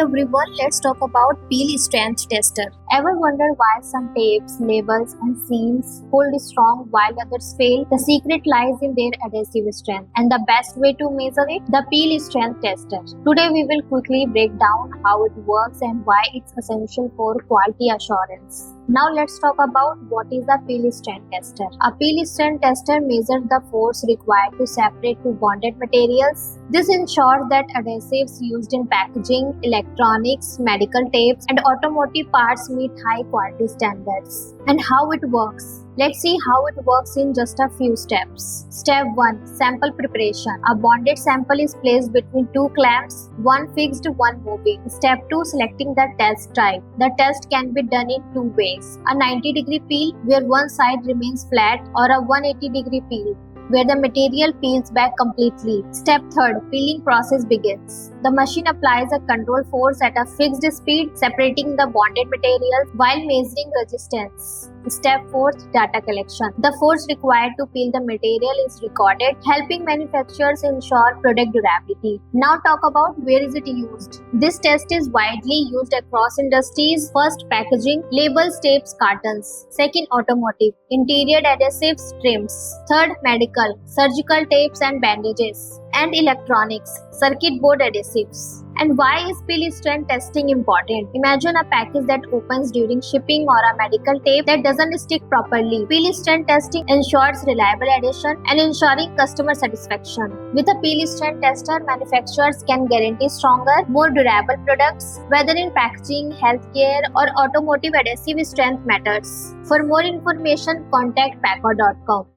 everyone, let's talk about peel strength tester. Ever wonder why some tapes, labels and seals hold strong while others fail? The secret lies in their adhesive strength, and the best way to measure it, the peel strength tester. Today we will quickly break down how it works and why it's essential for quality assurance. Now let's talk about what is a peel strength tester. A peel strength tester measures the force required to separate two bonded materials. This ensures that adhesives used in packaging, electronics, medical tapes, and automotive parts meet high quality standards. And how it works. Let's see how it works in just a few steps. Step 1. Sample preparation. A bonded sample is placed between two clamps, one fixed, one moving. Step 2. Selecting the test type. The test can be done in two ways. A 90-degree peel, where one side remains flat, or a 180-degree peel, where the material peels back completely. Step 3. Peeling process begins. The machine applies a control force at a fixed speed, separating the bonded materials while measuring resistance. Step 4. Data collection. The force required to peel the material is recorded, helping manufacturers ensure product durability. Now talk about where is it used. This test is widely used across industries. First, packaging, labels, tapes, cartons. Second, automotive, interior adhesives, trims. Third, medical, surgical tapes and bandages. And electronics, circuit board adhesives. And why is peel strength testing important? Imagine a package that opens during shipping or a medical tape that doesn't stick properly. Peel strength testing ensures reliable adhesion and ensuring customer satisfaction. With a peel strength tester, manufacturers can guarantee stronger, more durable products, whether in packaging, healthcare, or automotive. Adhesive strength matters. For more information, contact Pacorr.com.